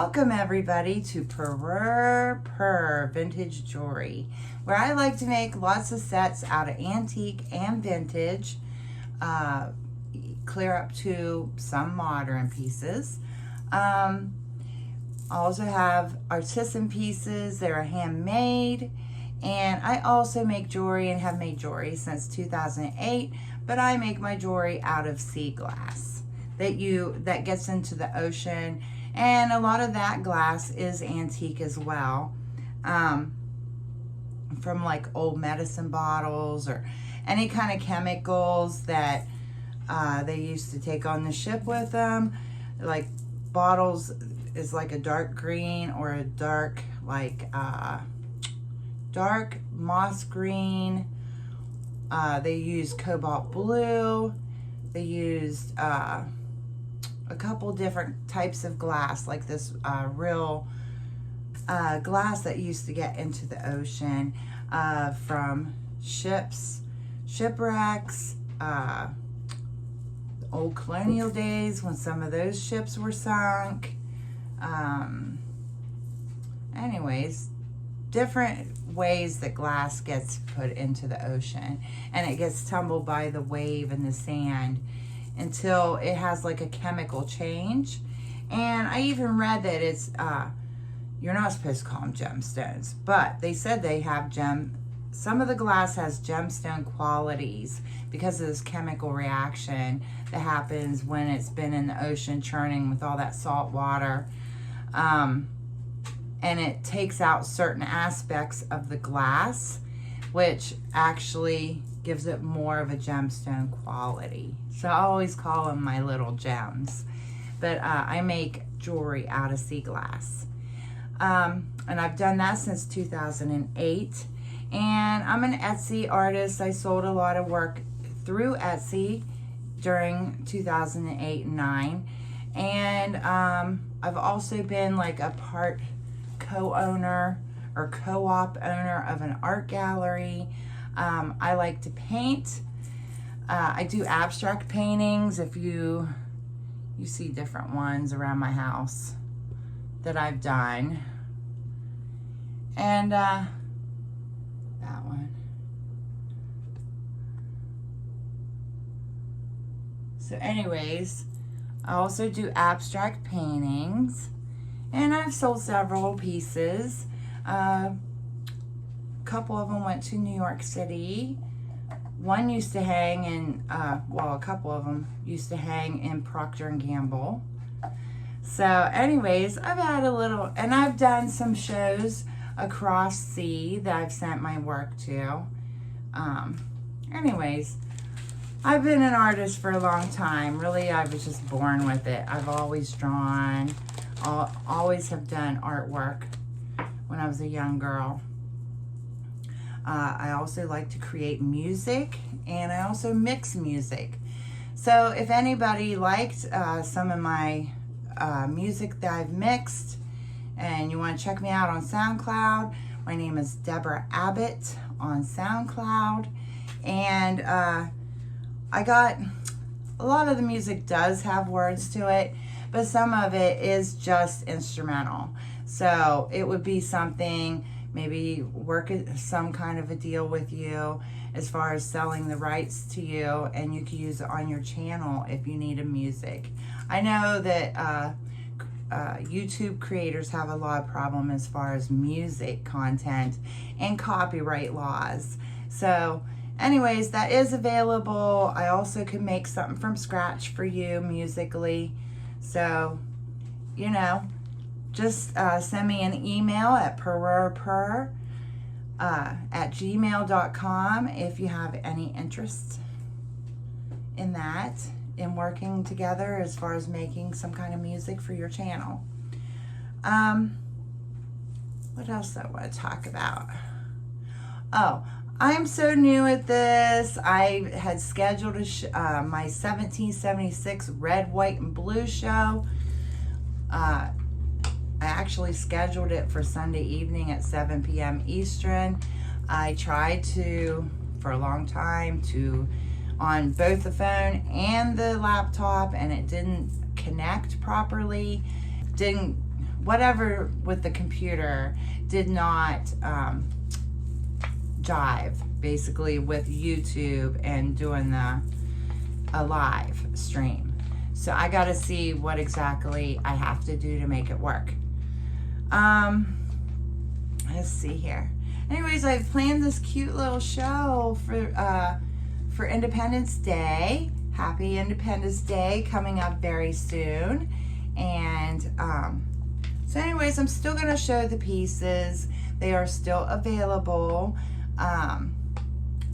Welcome everybody to Parure Purr Vintage Jewelry, where I like to make lots of sets out of antique and vintage, clear up to some modern pieces. I also have artisan pieces that are handmade, and I also make jewelry and have made jewelry since 2008, but I make my jewelry out of sea glass that gets into the ocean. And a lot of that glass is antique as well, from like old medicine bottles or any kind of chemicals that they used to take on the ship with them. Like bottles is like a dark green or a dark moss green. They used cobalt blue. They used a couple different types of glass, like this real glass that used to get into the ocean from shipwrecks, old colonial days when some of those ships were sunk. Anyways, different ways that glass gets put into the ocean, and it gets tumbled by the wave and the sand until it has like a chemical change. And I even read that it's you're not supposed to call them gemstones, but they said they have some of the glass has gemstone qualities because of this chemical reaction that happens when it's been in the ocean churning with all that salt water, and it takes out certain aspects of the glass, which actually gives it more of a gemstone quality. So I always call them my little gems. But I make jewelry out of sea glass. And I've done that since 2008. And I'm an Etsy artist. I sold a lot of work through Etsy during 2008 and 9. And I've also been like a part co-owner or co-op owner of an art gallery. I like to paint. I do abstract paintings. If you see different ones around my house that I've done. And that one. So anyways, I also do abstract paintings, and I've sold several pieces. A couple of them went to New York City. One used to hang in, well, a couple of them used to hang in Procter & Gamble. So anyways, I've had a little, and I've done some shows across sea that I've sent my work to. Anyways, I've been an artist for a long time. Really, I was just born with it. I've always drawn, always have done artwork when I was a young girl. I also like to create music, and I also mix music. So if anybody liked some of my music that I've mixed and you want to check me out on SoundCloud, my name is Deborah Abbott on SoundCloud. And I got, a lot of the music does have words to it, but some of it is just instrumental. So it would be something, maybe work some kind of a deal with you as far as selling the rights to you, and you can use it on your channel if you need a music. I know that YouTube creators have a lot of problem as far as music content and copyright laws. So anyways, that is available. I also can make something from scratch for you musically. So, you know, just send me an email at parurepurr at gmail.com if you have any interest in that, in working together as far as making some kind of music for your channel. What else do I want to talk about? Oh, I'm so new at this. I had scheduled my 1776 red, white, and blue show. I actually scheduled it for Sunday evening at 7 p.m. Eastern. I tried to, for a long time, on both the phone and the laptop, and it didn't connect properly. Didn't whatever with the computer did not jive basically with YouTube and doing a live stream. So I got to see what exactly I have to do to make it work. Let's see here. Anyways, I've planned this cute little show for Independence Day. Happy Independence Day coming up very soon. And so anyways, I'm still going to show the pieces. They are still available.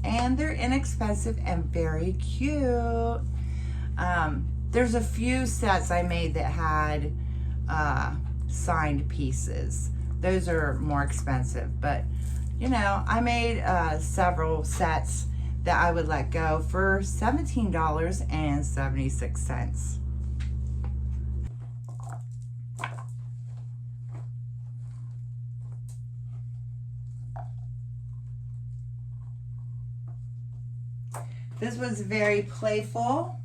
And they're inexpensive and very cute. There's a few sets I made that had signed pieces. Those are more expensive, but you know, I made several sets that I would let go for $17.76. This was very playful.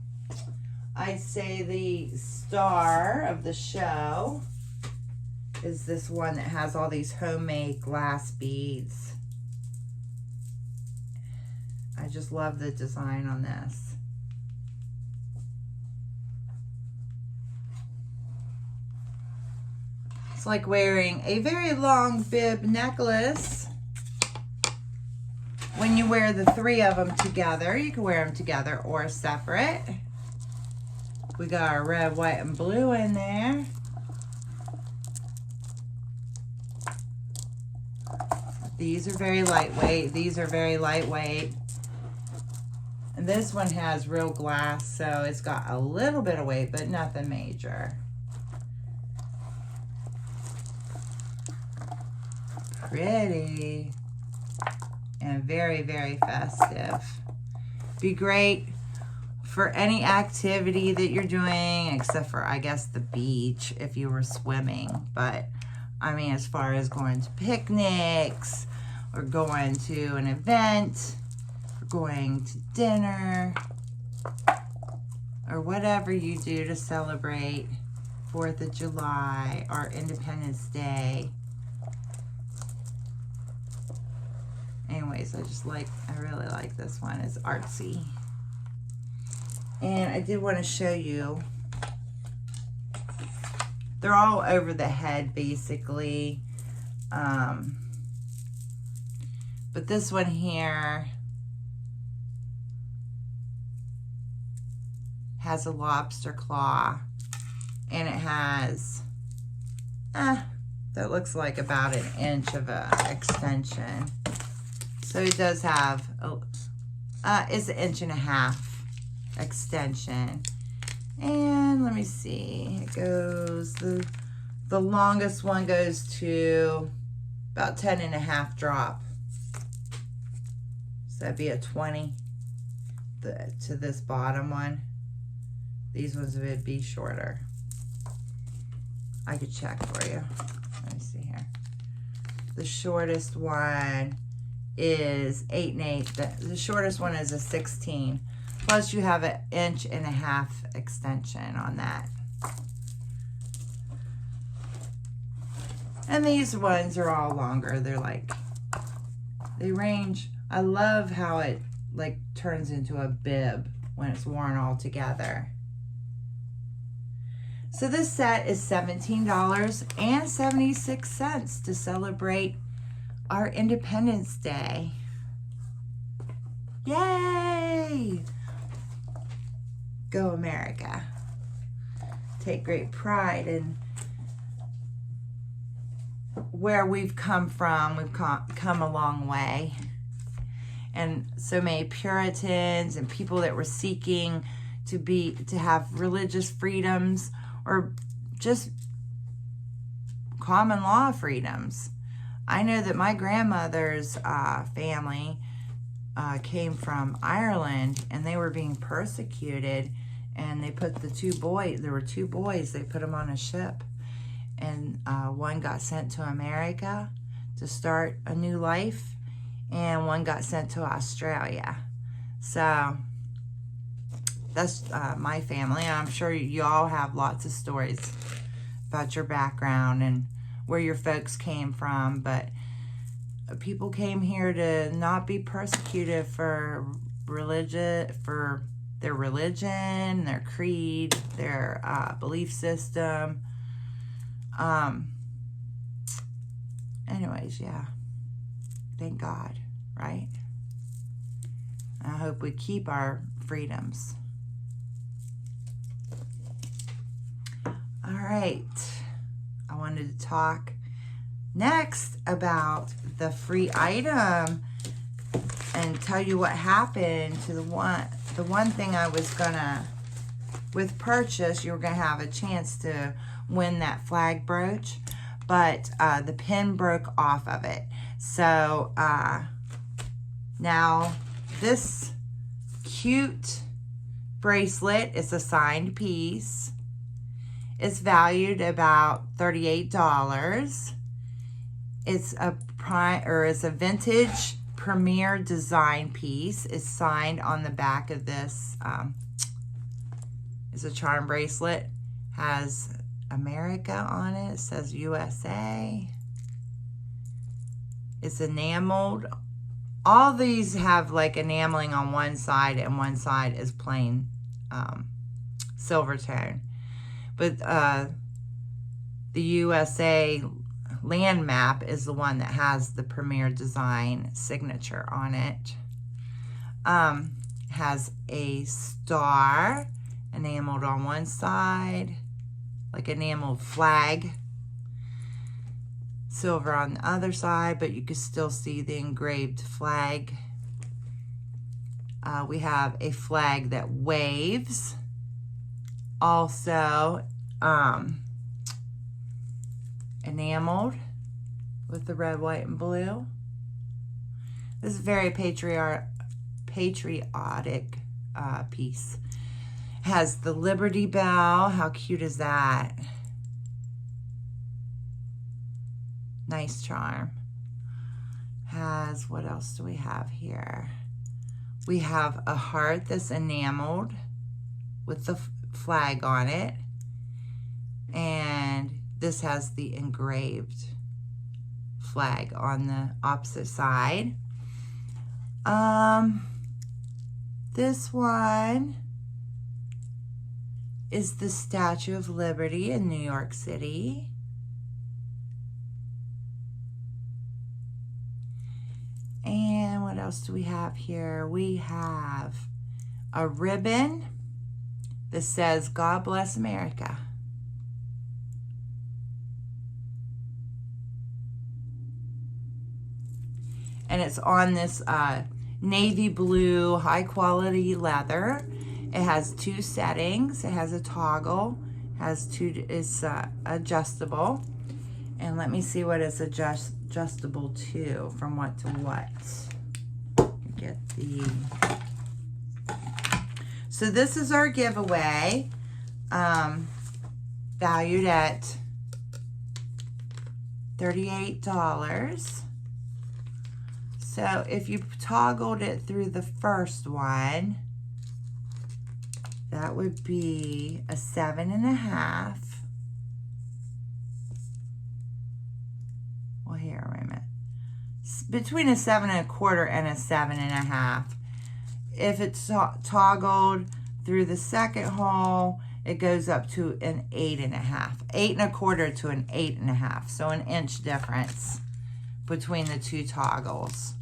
I'd say the star of the show is this one that has all these homemade glass beads. I just love the design on this. It's like wearing a very long bib necklace. When you wear the three of them together, you can wear them together or separate. We got our red, white, and blue in there. These are very lightweight. These are very lightweight. And this one has real glass, so it's got a little bit of weight, but nothing major. Pretty. And very, very festive. Be great for any activity that you're doing, except for, I guess, the beach if you were swimming. But, I mean, as far as going to picnics, or going to an event, or going to dinner, or whatever you do to celebrate 4th of July or Independence Day. Anyways, I really like this one. It's artsy. And I did want to show you, they're all over the head basically. But this one here has a lobster claw, and it has, that looks like about an inch of a extension. So it does have, it's an 1.5 inch extension. And let me see, it goes, the longest one goes to about 10.5 drop. So that'd be a 20 to this bottom one. These ones would be shorter. I could check for you. Let me see here. The shortest one is 8 1/8. The shortest one is a 16. Plus you have an 1.5 inch extension on that. And these ones are all longer. They're like, they range. I love how it like turns into a bib when it's worn all together. So this set is $17.76 to celebrate our Independence Day. Yay! Go America. Take great pride in where we've come from. We've come a long way. And so many Puritans and people that were seeking to have religious freedoms or just common law freedoms. I know that my grandmother's family came from Ireland, and they were being persecuted, and they put the 2 boys, there were 2 boys, they put them on a ship, and one got sent to America to start a new life, and one got sent to Australia. So that's my family, and I'm sure you all have lots of stories about your background and where your folks came from, but people came here to not be persecuted for their religion, their creed, their belief system. Anyways, yeah. Thank God, right? I hope we keep our freedoms. All right. I wanted to talk next about the free item and tell you what happened to the one thing I was gonna, with purchase, you were gonna have a chance to win that flag brooch, but the pin broke off of it. So now this cute bracelet is a signed piece. It's valued about $38. It's a vintage Parure design piece. It's signed on the back of this. It's a charm bracelet. Has America on it. It says USA. It's enameled. All these have like enameling on one side, and one side is plain silver tone. But the USA land map is the one that has the Parure design signature on it. Has a star enameled on one side, like enameled flag. Silver on the other side, but you can still see the engraved flag. We have a flag that waves. Also enameled with the red, white, and blue. This is a very patriotic piece. Has the Liberty Bell. How cute is that? Nice charm. Has, what else do we have here? We have a heart that's enameled with the flag on it. And this has the engraved flag on the opposite side. This one is the Statue of Liberty in New York City. And what else do we have here? We have a ribbon that says, God bless America. And it's on this navy blue high quality leather. It has two settings. It has a toggle. It's adjustable. And let me see what it's adjustable to, from what to what. Get the. So this is our giveaway, valued at $38. So if you toggled it through the first one, that would be a 7.5. Well, here, wait a minute. Between a 7.25 and a 7.5. If it's toggled through the second hole, it goes up to an 8.5. 8.25 to an 8.5. So an inch difference between the two toggles.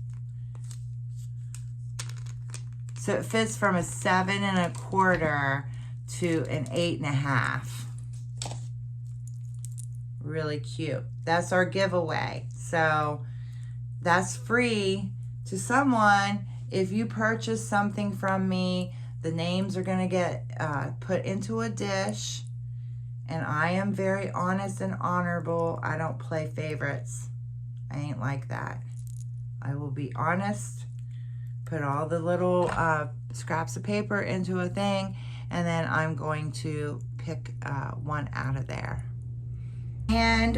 So it fits from a 7.25 to an 8.5. Really cute. That's our giveaway. So that's free to someone. If you purchase something from me, the names are going to get put into a dish. And I am very honest and honorable. I don't play favorites. I ain't like that. I will be honest. Put all the little scraps of paper into a thing, and then I'm going to pick one out of there. And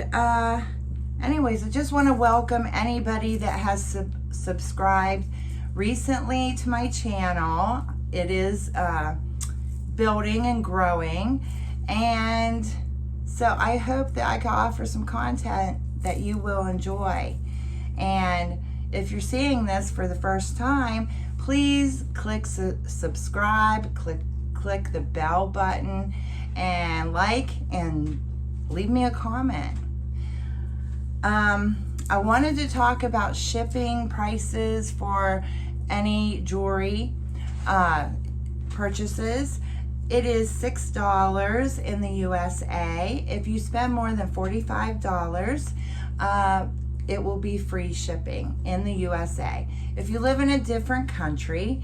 anyways, I just want to welcome anybody that has subscribed recently to my channel. It is building and growing, and So I hope that I can offer some content that you will enjoy. And if you're seeing this for the first time, please click subscribe, click the bell button, and like and leave me a comment. I wanted to talk about shipping prices for any jewelry purchases. It is $6 in the USA. If you spend more than $45, it will be free shipping in the USA. If you live in a different country,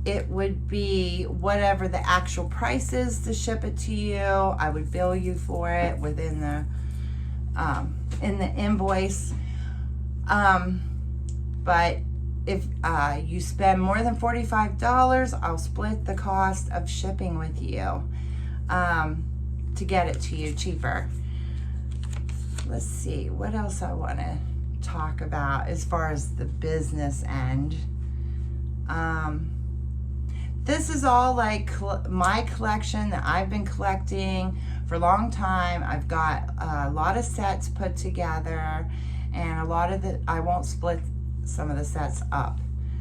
it would be whatever the actual price is to ship it to you. I would bill you for it within the in the invoice. But if you spend more than $45, I'll split the cost of shipping with you to get it to you cheaper. Let's see, what else I want to talk about as far as the business end. This is all like my collection that I've been collecting for a long time. I've got a lot of sets put together, and a lot of I won't split some of the sets up.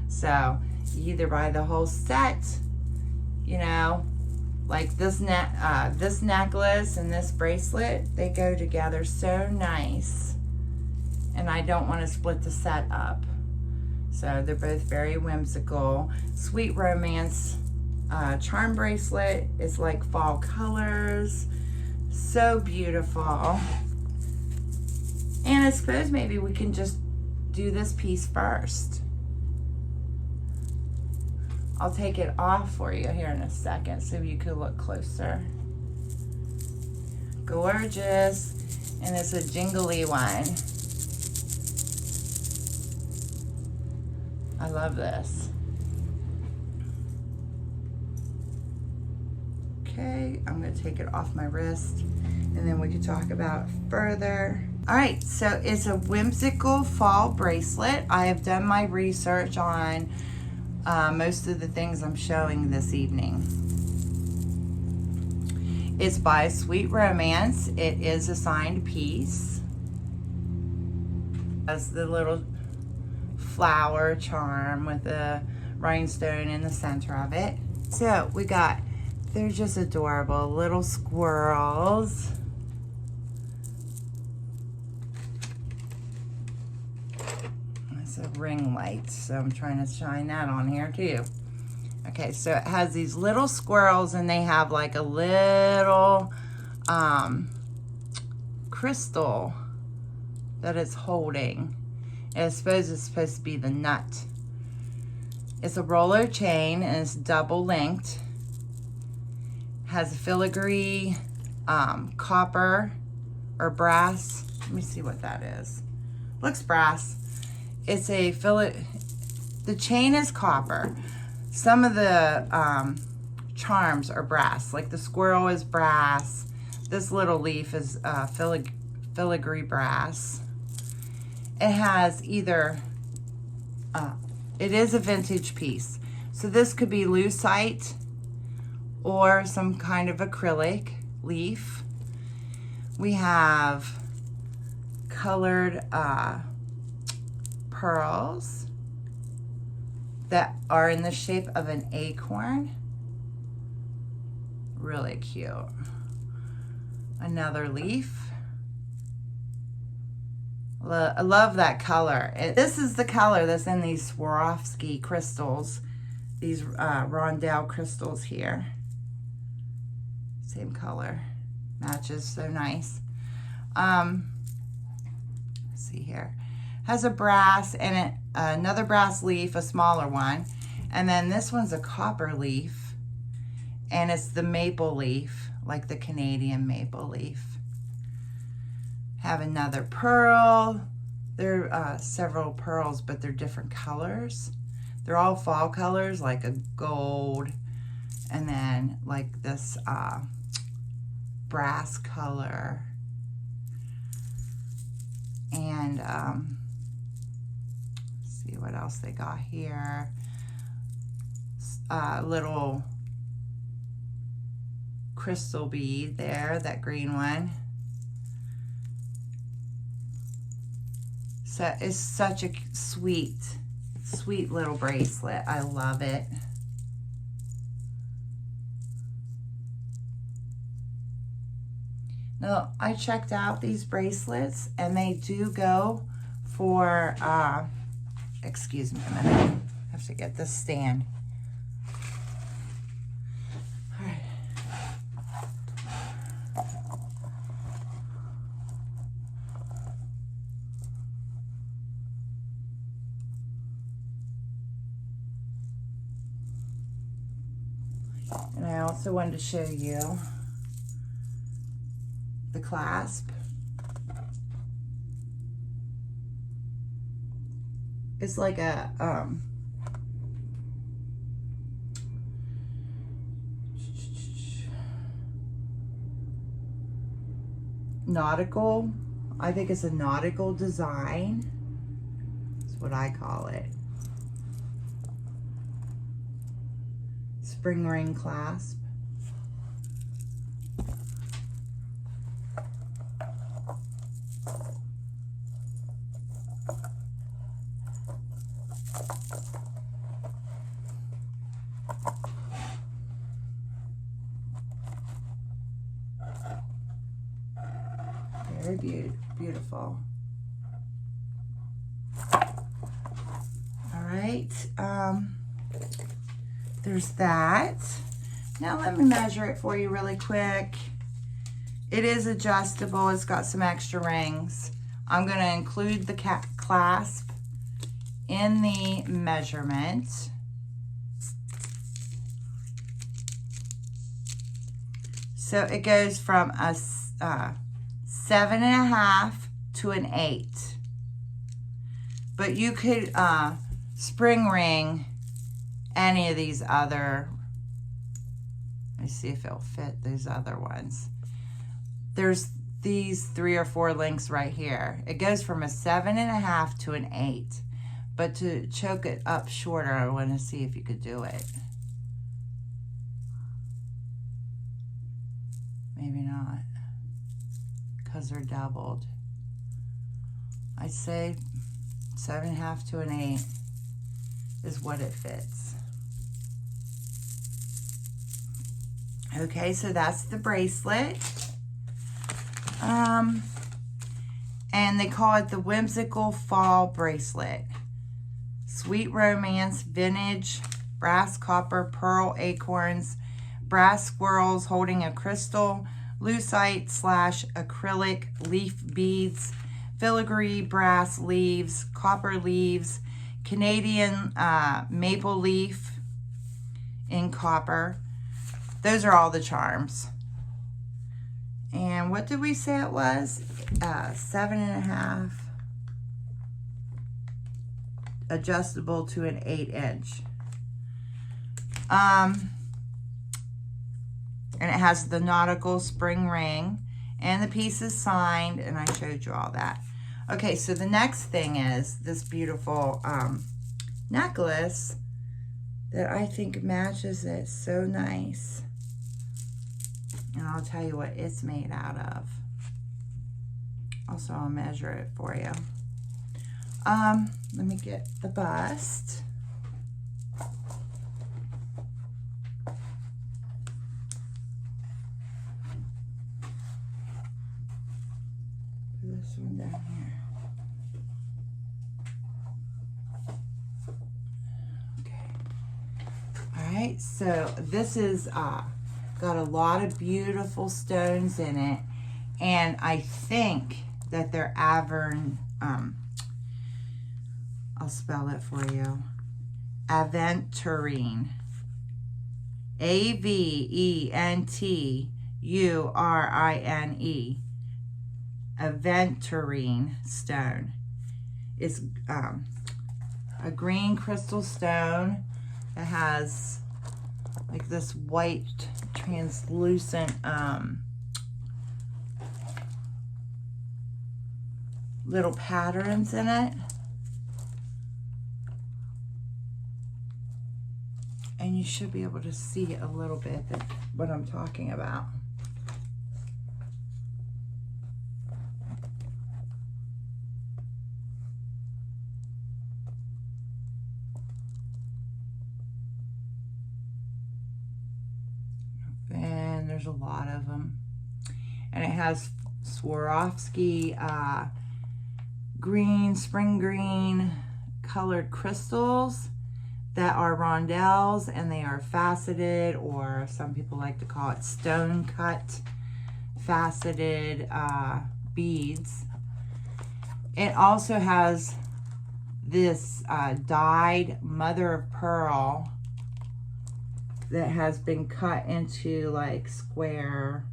So you either buy the whole set, you know, like this necklace and this bracelet, they go together so nice. And I don't want to split the set up. So they're both very whimsical. Sweet Romance charm bracelet is like fall colors. So beautiful. And I suppose maybe we can just do this piece first. I'll take it off for you here in a second so you can look closer. Gorgeous. And it's a jingly one. I love this. Okay, I'm going to take it off my wrist and then we can talk about it further. All right, so it's a whimsical fall bracelet. I have done my research on most of the things I'm showing this evening. It's by Sweet Romance. It is a signed piece. It has the little flower charm with a rhinestone in the center of it. So we got, they're just adorable little squirrels. It's a ring light, so I'm trying to shine that on here too. Okay, so it has these little squirrels and they have like a little crystal that it's holding. And I suppose it's supposed to be the nut. It's a roller chain and it's double linked. Has a filigree copper or brass. Let me see what that is. Looks brass. It's a the chain is copper. Some of the charms are brass. Like the squirrel is brass. This little leaf is filigree brass. It has either, it is a vintage piece. So this could be lucite or some kind of acrylic leaf. We have colored pearls that are in the shape of an acorn. Really cute. Another leaf. I love that color. This is the color that's in these Swarovski crystals, these Rondell crystals here. Same color, matches so nice. Let's see here. Has a brass and another brass leaf, a smaller one, and then this one's a copper leaf, and it's the maple leaf, like the Canadian maple leaf. Have another pearl. There are several pearls, but they're different colors. They're all fall colors, like a gold, and then like this brass color. And let's see what else they got here. Little crystal bead there, that green one. So it's such a sweet, sweet little bracelet. I love it. Now, I checked out these bracelets and they do go for, excuse me a minute, I have to get this stand. All right. And I also wanted to show you the clasp. It's like a nautical, I think it's a nautical design. That's what I call it. Spring ring clasp. Very beautiful. All right, there's that. Now let me measure it for you really quick. It is adjustable. It's got some extra rings. I'm going to include the clasp in the measurement. So it goes from a 7.5 to an 8. But you could spring ring any of these other, let me see if it'll fit these other ones. There's these 3 or 4 links right here. It goes from a 7.5 to an 8. But to choke it up shorter, I want to see if you could do it. Maybe not, because they're doubled. I'd say 7.5 to an 8 is what it fits. Okay, so that's the bracelet. And they call it the Whimsical Fall Bracelet. Sweet Romance, Vintage, Brass, Copper, Pearl, Acorns, Brass Squirrels holding a crystal, lucite / acrylic leaf beads, filigree brass leaves, copper leaves, Canadian maple leaf in copper. Those are all the charms. And what did we say it was? 7.5. Adjustable to an 8-inch. And it has the nautical spring ring and the piece is signed, and I showed you all that. Okay, so the next thing is this beautiful necklace that I think matches it so nice. And I'll tell you what it's made out of. Also, I'll measure it for you. Let me get the bust. Put this one down here. Okay. All right, so this is got a lot of beautiful stones in it, and I think that they're Avern, I'll spell it for you, Aventurine, Aventurine, Aventurine stone. It's a green crystal stone that has like this white translucent little patterns in it. And you should be able to see a little bit that what I'm talking about. And there's a lot of them. And it has Swarovski green, spring green colored crystals that are rondelles, and they are faceted, or some people like to call it stone cut faceted beads. It also has this dyed mother of pearl that has been cut into like square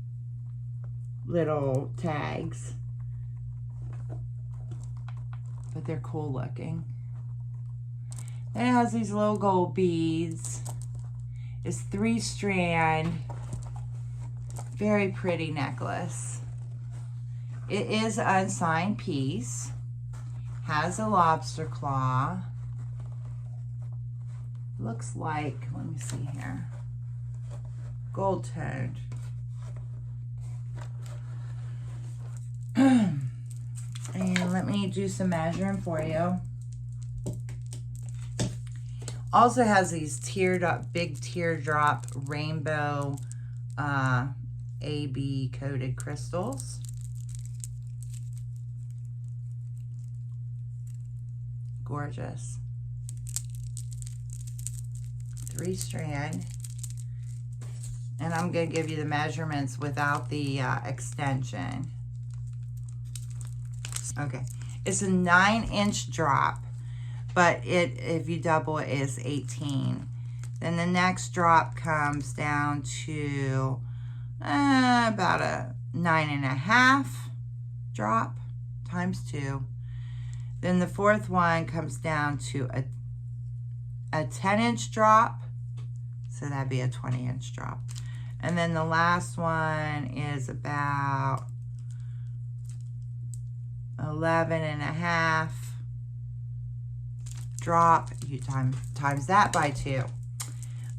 little tags, but they're cool looking. Then it has these little gold beads. It's 3-strand, very pretty necklace. It is an unsigned piece, has a lobster claw. Looks like, let me see here, gold toned. And let me do some measuring for you. Also has these big teardrop rainbow AB coated crystals. Gorgeous. 3-strand. And I'm going to give you the measurements without the extension. Okay, it's a 9-inch drop, but if you double it, is 18. Then the next drop comes down to about a 9.5 drop times 2. Then the fourth one comes down to a 10-inch drop, so that'd be a 20-inch drop. And then the last one is about 11.5 drop. You times that by 2.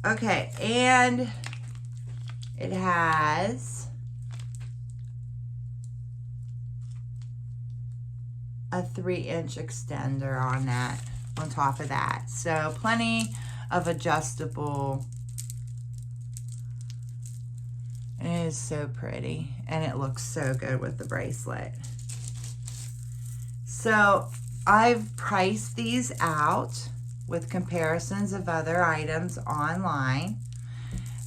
Okay, and it has a 3-inch extender on that, on top of that. So plenty of adjustable. And it is so pretty, and it looks so good with the bracelet. So I've priced these out with comparisons of other items online.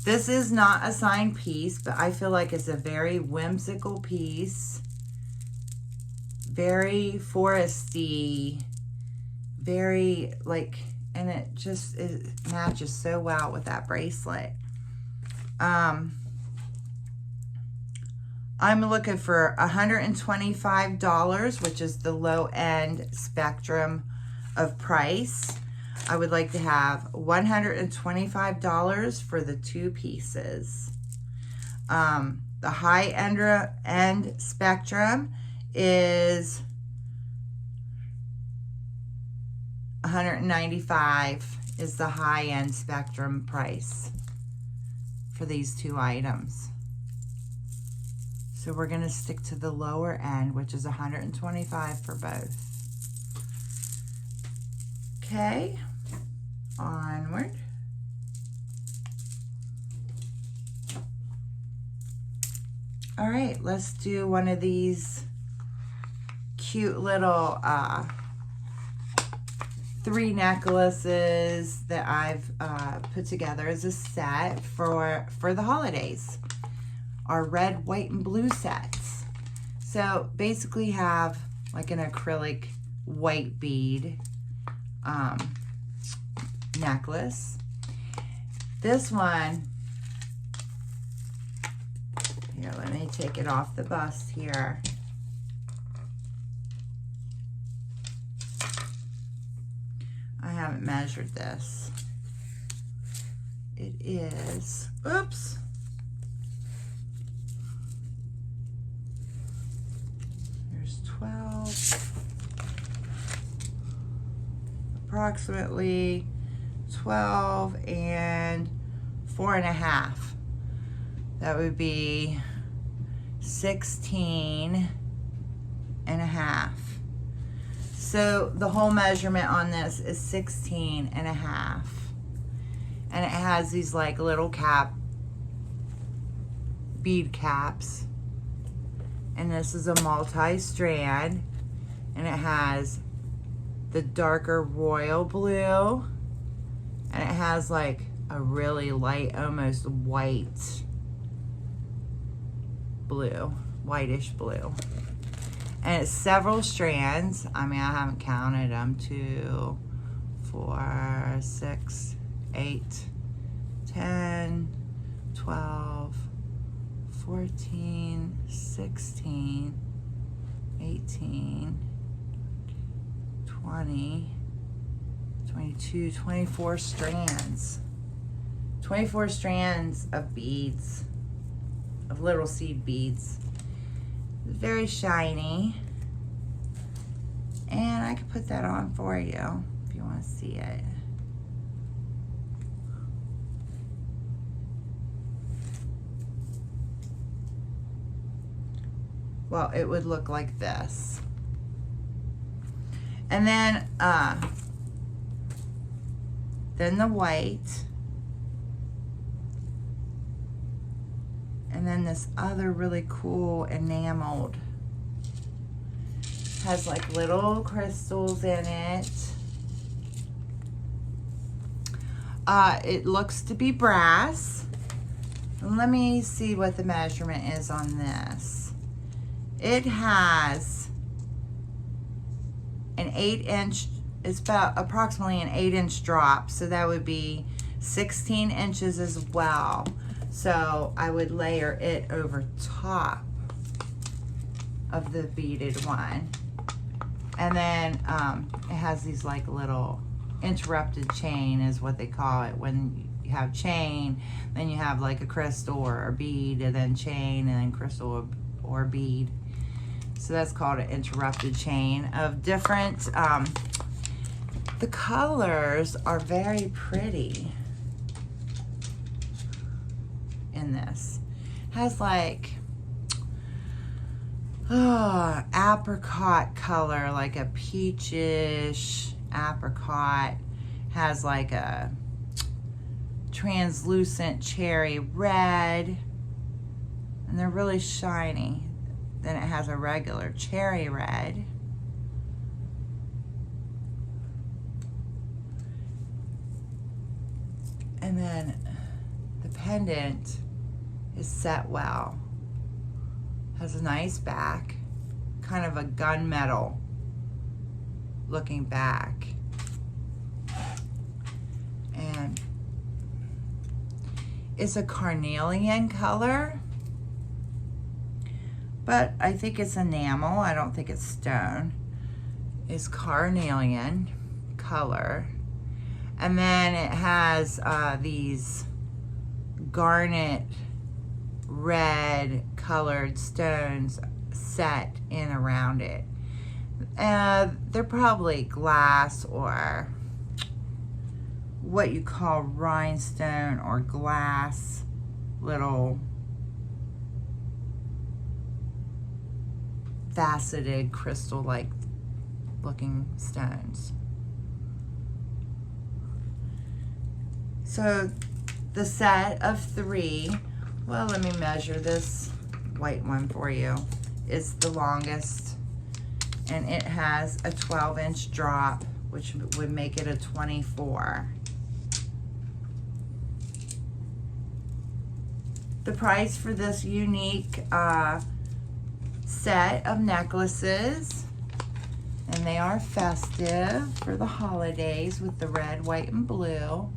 This is not a signed piece, but I feel like it's a very whimsical piece. Very foresty, very like, and it matches so well with that bracelet. I'm looking for $125, which is the low end spectrum of price. I would like to have $125 for the 2 pieces. The high end spectrum is $195 is the high end spectrum price for these 2 items. So we're going to stick to the lower end, which is $125 for both. Okay, onward. All right, let's do one of these cute little 3 necklaces that I've put together as a set for the holidays. Our red, white, and blue sets. So basically have like an acrylic white bead necklace. This one, here, let me take it off the bust here. I haven't measured this. It is, oops. There's 12, approximately 12 and 4.5. That would be 16 and a half. So the whole measurement on this is 16 and a half. And it has these like little bead caps. And this is a multi-strand. And it has the darker royal blue. And it has like a really light, almost white blue, whitish blue. And it's several strands. I mean, I haven't counted them. 2, 4, 6, 8, 10, 12, 14, 16, 18, 20, 22, 24 strands. 24 strands of beads, of little seed beads. It's very shiny. And I can put that on for you if you want to see it. Well, it would look like this. And then the white. And then this other really cool enameled. Has like little crystals in it. It looks to be brass. Let me see what the measurement is on this. It has an 8-inch, it's about approximately an 8-inch drop. So that would be 16 inches as well. So I would layer it over top of the beaded one. And then it has these like little interrupted chain is what they call it. When you have chain, then you have like a crystal or a bead, and then chain, and then crystal or bead. So that's called an interrupted chain of different, the colors are very pretty in this. It has like apricot color, like a peachish apricot. Has like a translucent cherry red, and they're really shiny. Then it has a regular cherry red. And then the pendant is set well. Has a nice back, kind of a gunmetal looking back. And it's a carnelian color, but I think it's enamel. I don't think it's stone. It's carnelian color. And then it has these garnet red colored stones set in around it. They're probably glass or what you call rhinestone or glass little faceted crystal-like looking stones. So the set of 3, well, let me measure this white one for you. It's the longest, and it has a 12-inch drop, which would make it a 24. The price for this unique set of necklaces, and they are festive for the holidays with the red, white, and blue,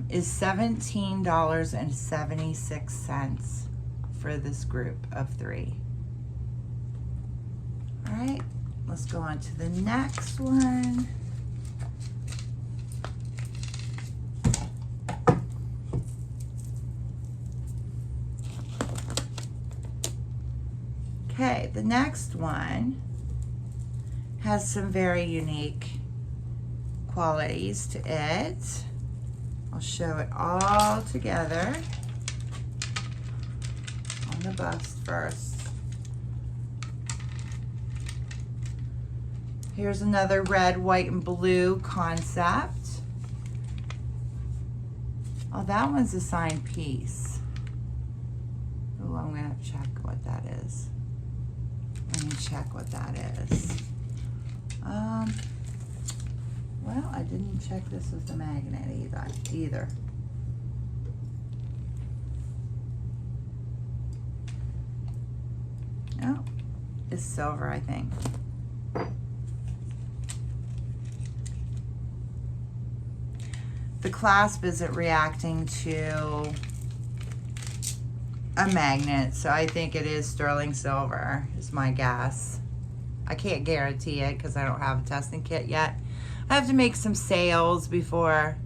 is $17.76 for this group of 3. All right, let's go on to the next one. Okay, the next one has some very unique qualities to it. I'll show it all together on the bust first. Here's another red, white, and blue concept. Oh, that one's a signed piece. Oh, I'm gonna have to check what that is. Let me check what that is. Well, I didn't check this with the magnet either. Oh, it's silver, I think. The clasp isn't reacting to a magnet, so I think it is sterling silver, is my guess. I can't guarantee it because I don't have a testing kit yet. I have to make some sales before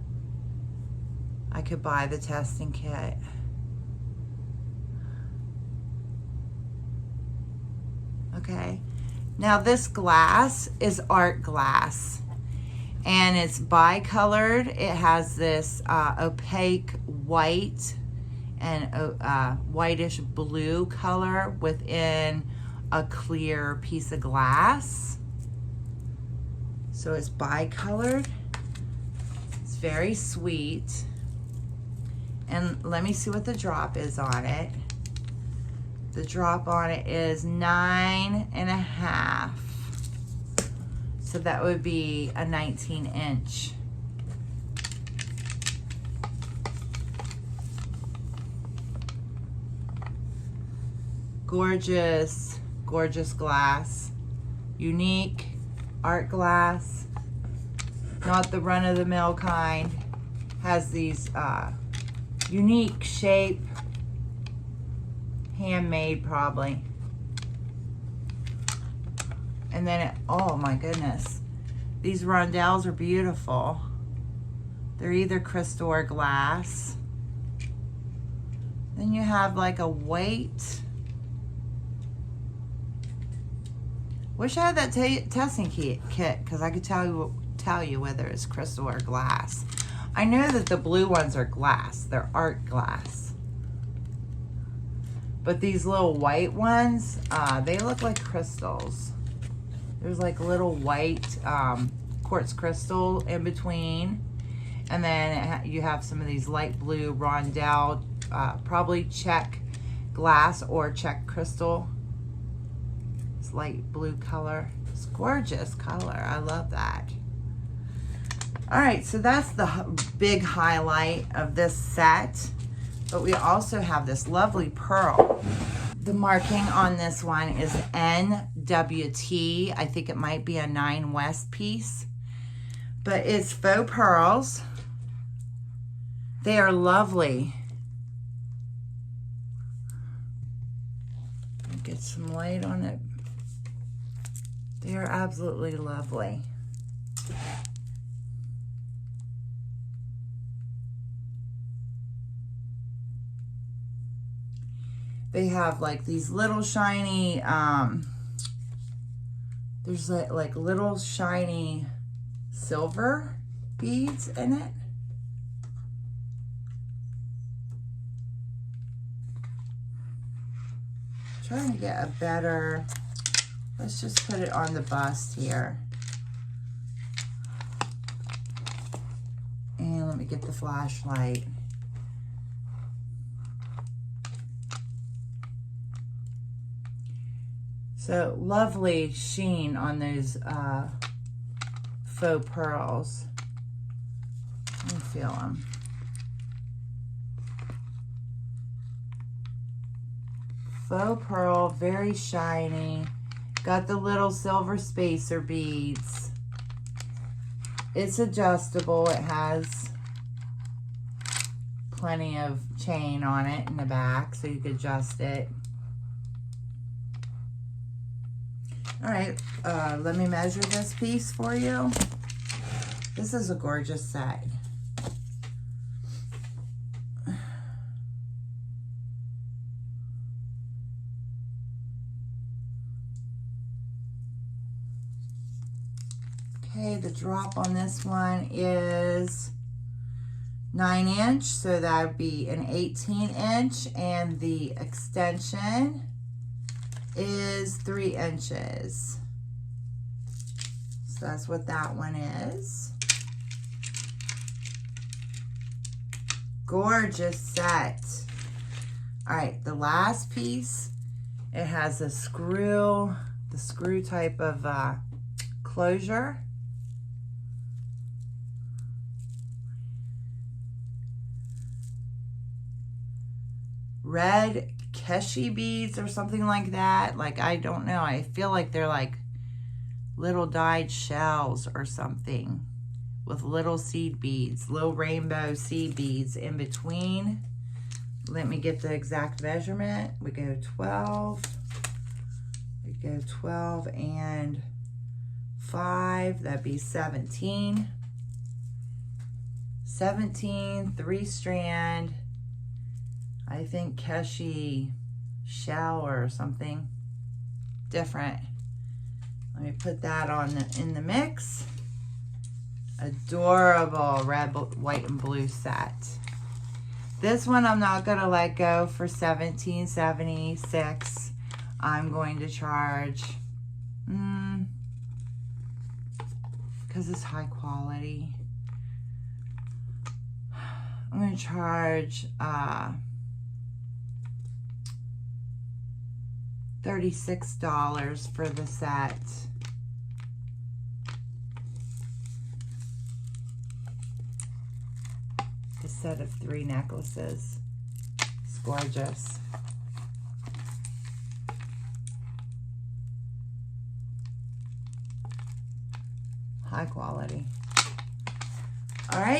I could buy the testing kit. Okay, now this glass is art glass, and it's bicolored. It has this opaque white and whitish blue color within a clear piece of glass. So it's bicolored. It's very sweet. And let me see what the drop is on it. The drop on it is 9.5. So that would be a 19-inch. Gorgeous, gorgeous glass. Unique art glass. Not the run-of-the-mill kind. Has these unique shape. Handmade probably. And then it, oh my goodness, these rondelles are beautiful. They're either crystal or glass. Then you have like a white. Wish I had that testing kit because I could tell you whether it's crystal or glass. I know that the blue ones are glass. They're art glass. But these little white ones, they look like crystals. There's like little white quartz crystal in between. And then you have some of these light blue rondelle, probably check glass or check crystal. It's light blue color. It's gorgeous color. I love that. All right, so that's the big highlight of this set. But we also have this lovely pearl. The marking on this one is NWT. I think it might be a 9 West piece. But it's faux pearls. They are lovely. Get some light on it. They are absolutely lovely. They have like these little shiny, there's like little shiny silver beads in it. Trying to get a better, let's just put it on the bust here. And let me get the flashlight. So lovely sheen on those faux pearls. Let me feel them. Faux pearl, very shiny. Got the little silver spacer beads. It's adjustable. It has plenty of chain on it in the back, so you can adjust it. All right, let me measure this piece for you. This is a gorgeous set. Okay, the drop on this one is 9-inch, so that would be an 18-inch, and the extension is 3 inches. So that's what that one is. Gorgeous set. All right, the last piece, it has a screw, the screw type of closure. Red keshi beads or something like that. Like, I don't know. I feel like they're like little dyed shells or something with little seed beads, little rainbow seed beads in between. Let me get the exact measurement. We go 12. We go 12 and 5. That'd be 17. 17, 3-strand. I think keshi shell or something different. Let me put that on in the mix. Adorable red, white, and blue set. This one I'm not gonna let go for $17.76. I'm going to charge, because it's high quality, I'm gonna charge $36 for the set. A set of 3 necklaces. It's gorgeous. High quality. All right.